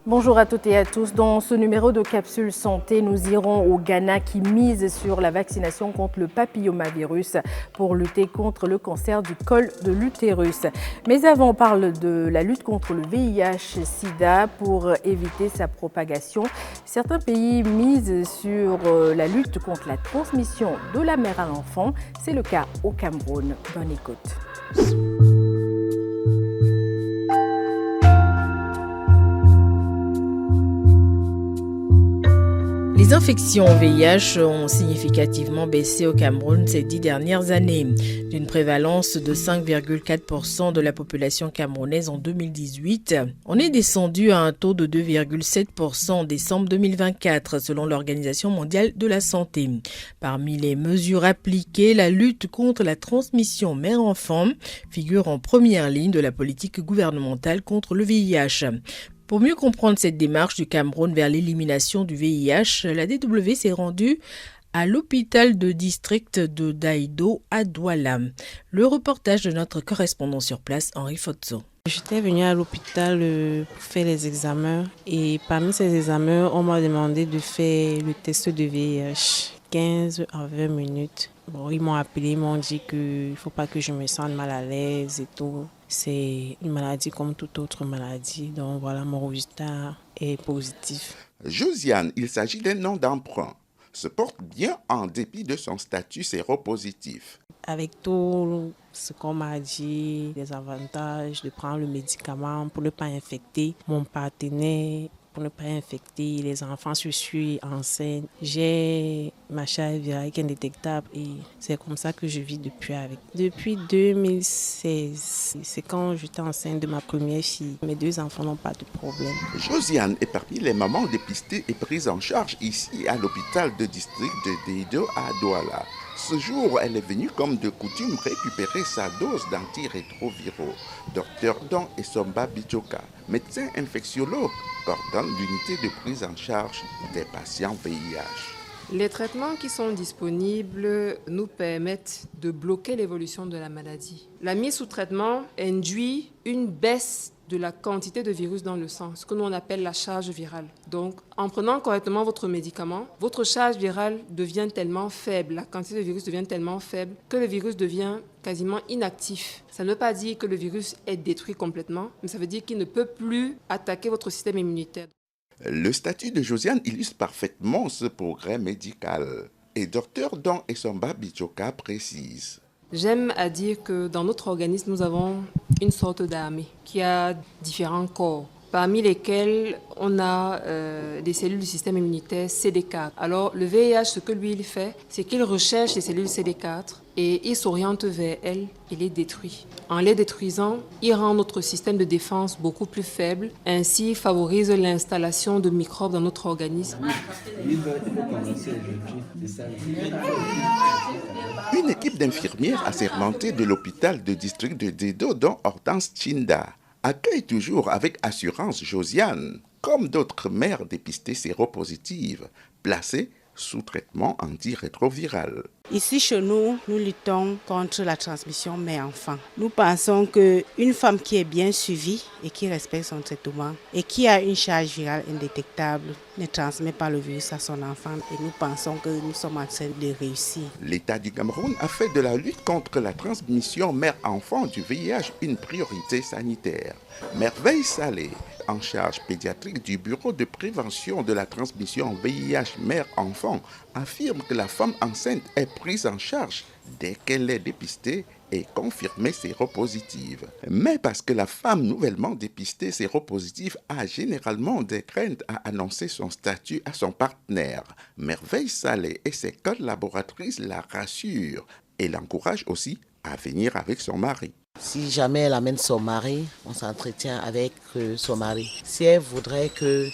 Bonjour à toutes et à tous. Dans ce numéro de Capsule Santé, nous irons au Ghana qui mise sur la vaccination contre le papillomavirus pour lutter contre le cancer du col de l'utérus. Mais avant, on parle de la lutte contre le VIH-Sida pour éviter sa propagation. Certains pays misent sur la lutte contre la transmission de la mère à l'enfant. C'est le cas au Cameroun. Bonne écoute. Les infections au VIH ont significativement baissé au Cameroun ces 10 dernières années. D'une prévalence de 5,4% de la population camerounaise en 2018, on est descendu à un taux de 2,7% en décembre 2024, selon l'Organisation mondiale de la santé. Parmi les mesures appliquées, la lutte contre la transmission mère-enfant figure en première ligne de la politique gouvernementale contre le VIH. Pour mieux comprendre cette démarche du Cameroun vers l'élimination du VIH, la DW s'est rendue à l'hôpital de district de Daïdo à Douala. Le reportage de notre correspondant sur place, Henri Fotso. J'étais venue à l'hôpital pour faire les examens et parmi ces examens, on m'a demandé de faire le test de VIH. 15 à 20 minutes. Bon, ils m'ont appelé, ils m'ont dit qu'il ne faut pas que je me sente mal à l'aise et tout. C'est une maladie comme toute autre maladie. Donc voilà, mon résultat est positif. Josiane, il s'agit d'un nom d'emprunt, se porte bien en dépit de son statut séropositif. Avec tout ce qu'on m'a dit, les avantages de prendre le médicament pour ne pas infecter mon partenaire, pour ne pas infecter les enfants, je suis enceinte. J'ai ma charge virale qui est indétectable et c'est comme ça que je vis depuis avec. Depuis 2016, c'est quand j'étais enceinte de ma première fille. Mes deux enfants n'ont pas de problème. Josiane est parmi les mamans dépistées et prises en charge ici à l'hôpital de district de Daïdo à Douala. Ce jour, elle est venue comme de coutume récupérer sa dose d'antirétroviraux. Dr Don Esomba Bijoka, médecin infectiologue, coordonne l'unité de prise en charge des patients VIH. Les traitements qui sont disponibles nous permettent de bloquer l'évolution de la maladie. La mise sous traitement induit une baisse de la quantité de virus dans le sang, ce que nous on appelle la charge virale. Donc, en prenant correctement votre médicament, votre charge virale devient tellement faible, la quantité de virus devient tellement faible que le virus devient quasiment inactif. Ça ne veut pas dire que le virus est détruit complètement, mais ça veut dire qu'il ne peut plus attaquer votre système immunitaire. Le statut de Josiane illustre parfaitement ce progrès médical. Et Dr Don Esomba Bijoka précise. J'aime à dire que dans notre organisme, nous avons une sorte d'armée qui a différents corps, parmi lesquels on a des cellules du système immunitaire CD4. Alors le VIH, ce que lui il fait, c'est qu'il recherche les cellules CD4 et il s'oriente vers elles et les détruit. En les détruisant, il rend notre système de défense beaucoup plus faible, ainsi favorise l'installation de microbes dans notre organisme. Une équipe d'infirmières assermentées de l'hôpital de district de Daïdo, dont Hortense Chinda, accueille toujours avec assurance Josiane, comme d'autres mères dépistées séropositives, placées sous traitement antirétroviral. Ici, chez nous, nous luttons contre la transmission mère-enfant. Nous pensons qu'une femme qui est bien suivie et qui respecte son traitement et qui a une charge virale indétectable ne transmet pas le virus à son enfant et nous pensons que nous sommes en train de réussir. L'État du Cameroun a fait de la lutte contre la transmission mère-enfant du VIH une priorité sanitaire. Merveille Salé, en charge pédiatrique du Bureau de prévention de la transmission VIH mère-enfant, affirme que la femme enceinte est prise en charge dès qu'elle est dépistée et confirmée séropositive. Mais parce que la femme nouvellement dépistée séropositive a généralement des craintes à annoncer son statut à son partenaire, Merveille Salé et ses collaboratrices la rassurent et l'encouragent aussi à venir avec son mari. Si jamais elle amène son mari, on s'entretient avec son mari. Si elle voudrait que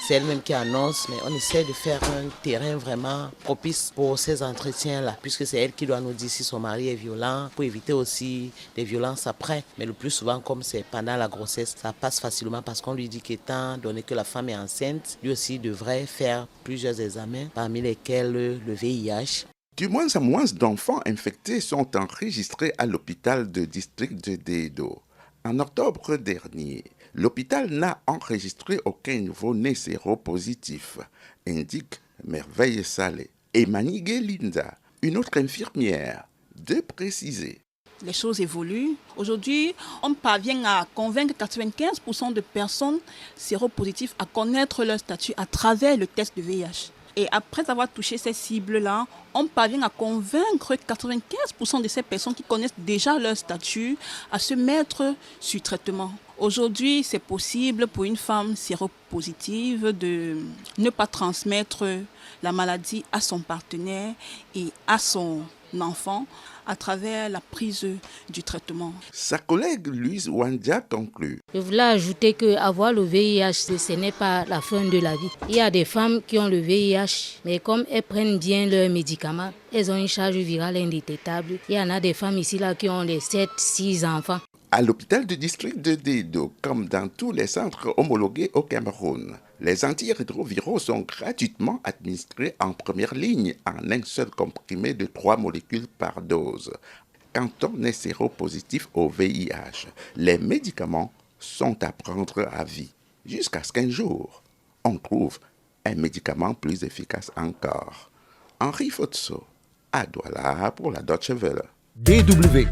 c'est elle-même qui annonce, mais on essaie de faire un terrain vraiment propice pour ces entretiens-là, puisque c'est elle qui doit nous dire si son mari est violent, pour éviter aussi des violences après. Mais le plus souvent, comme c'est pendant la grossesse, ça passe facilement parce qu'on lui dit qu'étant donné que la femme est enceinte, lui aussi devrait faire plusieurs examens, parmi lesquels le VIH. De moins en moins d'enfants infectés sont enregistrés à l'hôpital de district de Daïdo. En octobre dernier, L'hôpital n'a enregistré aucun nouveau-né séropositif, indique Merveille Salé. Et Manigué Linda, une autre infirmière, de préciser. Les choses évoluent. Aujourd'hui, on parvient à convaincre 95% de personnes séropositives à connaître leur statut à travers le test de VIH. Et après avoir touché ces cibles-là, on parvient à convaincre 95% de ces personnes qui connaissent déjà leur statut à se mettre sur traitement. Aujourd'hui, c'est possible pour une femme séropositive de ne pas transmettre la maladie à son partenaire et à son enfant à travers la prise du traitement. Sa collègue Louise Wandia conclut. Je voulais ajouter qu'avoir le VIH, ce n'est pas la fin de la vie. Il y a des femmes qui ont le VIH, mais comme elles prennent bien leurs médicaments, elles ont une charge virale indétectable. Il y en a des femmes ici là qui ont les 7-6 enfants. À l'hôpital du district de Dedo, comme dans tous les centres homologués au Cameroun, les antirétroviraux sont gratuitement administrés en première ligne en un seul comprimé de 3 molécules par dose. Quand on est séropositif au VIH, les médicaments sont à prendre à vie. Jusqu'à ce qu'un jour, on trouve un médicament plus efficace encore. Henri Fotso, à Douala pour la Deutsche Welle. DW.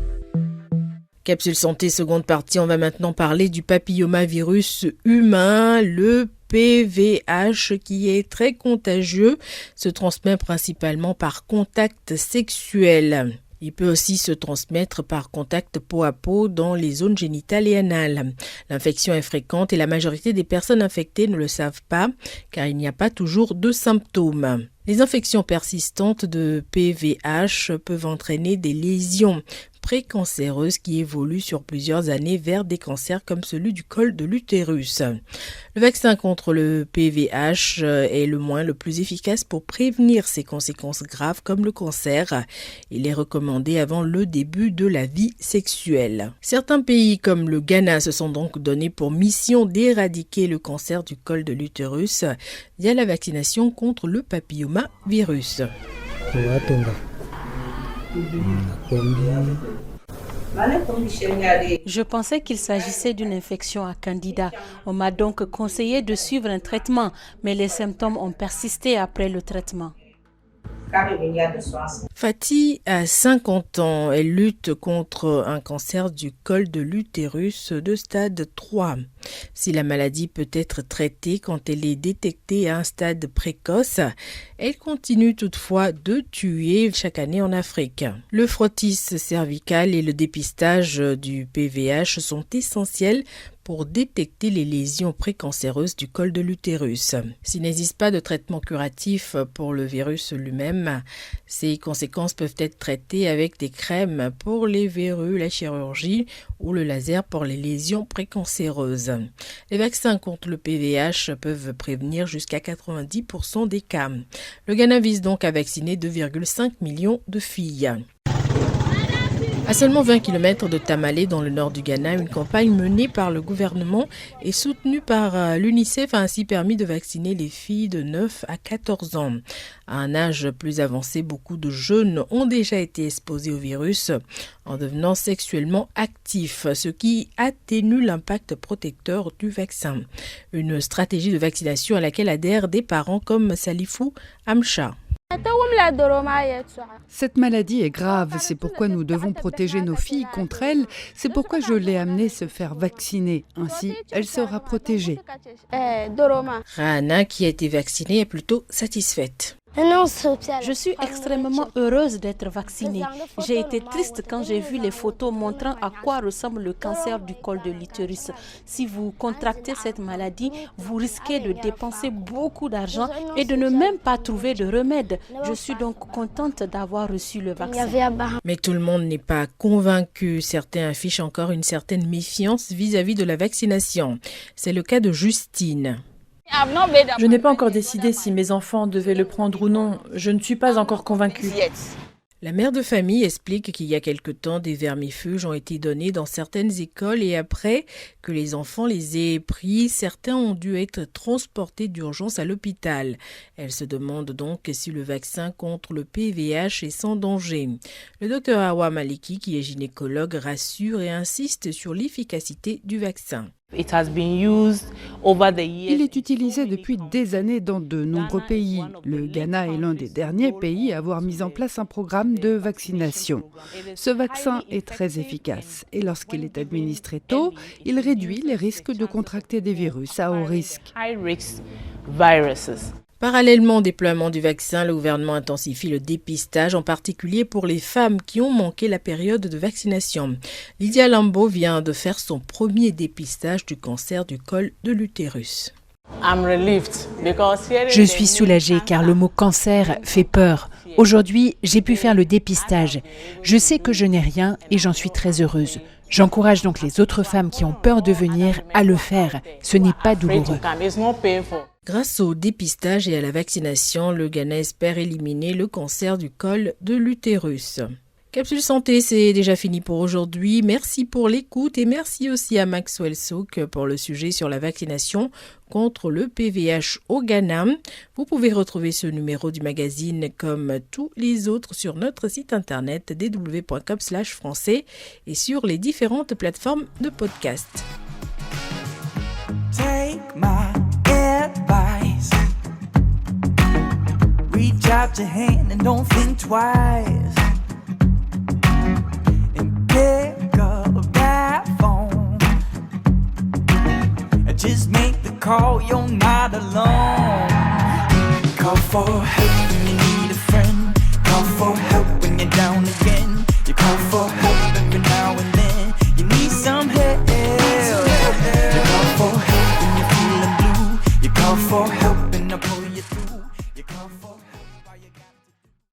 Capsule santé, seconde partie, on va maintenant parler du papillomavirus humain, le PVH, qui est très contagieux, se transmet principalement par contact sexuel. Il peut aussi se transmettre par contact peau à peau dans les zones génitales et anales. L'infection est fréquente et la majorité des personnes infectées ne le savent pas car il n'y a pas toujours de symptômes. Les infections persistantes de PVH peuvent entraîner des lésions précancéreuses qui évoluent sur plusieurs années vers des cancers comme celui du col de l'utérus. Le vaccin contre le PVH est le plus efficace pour prévenir ces conséquences graves comme le cancer. Il est recommandé avant le début de la vie sexuelle. Certains pays comme le Ghana se sont donc donnés pour mission d'éradiquer le cancer du col de l'utérus via la vaccination contre le papillomavirus. Je pensais qu'il s'agissait d'une infection à candida. On m'a donc conseillé de suivre un traitement, mais les symptômes ont persisté après le traitement. Fatih a 50 ans. Elle lutte contre un cancer du col de l'utérus de stade 3. Si la maladie peut être traitée quand elle est détectée à un stade précoce, elle continue toutefois de tuer chaque année en Afrique. Le frottis cervical et le dépistage du PVH sont essentiels pour détecter les lésions précancéreuses du col de l'utérus. S'il n'existe pas de traitement curatif pour le virus lui-même, ses conséquences peuvent être traitées avec des crèmes pour les verrues, la chirurgie ou le laser pour les lésions précancéreuses. Les vaccins contre le PVH peuvent prévenir jusqu'à 90% des cas. Le Ghana vise donc à vacciner 2,5 millions de filles. À seulement 20 km de Tamale, dans le nord du Ghana, une campagne menée par le gouvernement et soutenue par l'UNICEF a ainsi permis de vacciner les filles de 9 à 14 ans. À un âge plus avancé, beaucoup de jeunes ont déjà été exposés au virus en devenant sexuellement actifs, ce qui atténue l'impact protecteur du vaccin. Une stratégie de vaccination à laquelle adhèrent des parents comme Salifou Amcha. Cette maladie est grave, c'est pourquoi nous devons protéger nos filles contre elle. C'est pourquoi je l'ai amenée se faire vacciner. Ainsi, elle sera protégée. Rana, qui a été vaccinée, est plutôt satisfaite. Je suis extrêmement heureuse d'être vaccinée. J'ai été triste quand j'ai vu les photos montrant à quoi ressemble le cancer du col de l'utérus. Si vous contractez cette maladie, vous risquez de dépenser beaucoup d'argent et de ne même pas trouver de remède. Je suis donc contente d'avoir reçu le vaccin. Mais tout le monde n'est pas convaincu. Certains affichent encore une certaine méfiance vis-à-vis de la vaccination. C'est le cas de Justine. Je n'ai pas encore décidé si mes enfants devaient le prendre ou non. Je ne suis pas encore convaincue. La mère de famille explique qu'il y a quelque temps, des vermifuges ont été donnés dans certaines écoles et après que les enfants les aient pris, certains ont dû être transportés d'urgence à l'hôpital. Elle se demande donc si le vaccin contre le PVH est sans danger. Le docteur Awa Maliki, qui est gynécologue, rassure et insiste sur l'efficacité du vaccin. Il est utilisé depuis des années dans de nombreux pays. Le Ghana est l'un des derniers pays à avoir mis en place un programme de vaccination. Ce vaccin est très efficace et lorsqu'il est administré tôt, il réduit les risques de contracter des virus à haut risque. Parallèlement au déploiement du vaccin, le gouvernement intensifie le dépistage, en particulier pour les femmes qui ont manqué la période de vaccination. Lydia Lambo vient de faire son premier dépistage du cancer du col de l'utérus. Je suis soulagée car le mot cancer fait peur. Aujourd'hui, j'ai pu faire le dépistage. Je sais que je n'ai rien et j'en suis très heureuse. J'encourage donc les autres femmes qui ont peur de venir à le faire. Ce n'est pas douloureux. Grâce au dépistage et à la vaccination, le Ghana espère éliminer le cancer du col de l'utérus. Capsule Santé, c'est déjà fini pour aujourd'hui. Merci pour l'écoute et merci aussi à Maxwell Souk pour le sujet sur la vaccination contre le PVH au Ghana. Vous pouvez retrouver ce numéro du magazine comme tous les autres sur notre site internet dw.com/français et sur les différentes plateformes de podcast. Take my advice. Reach out your hand and don't think twice. And pick up that phone. Just make the call, you're not alone. Call for help.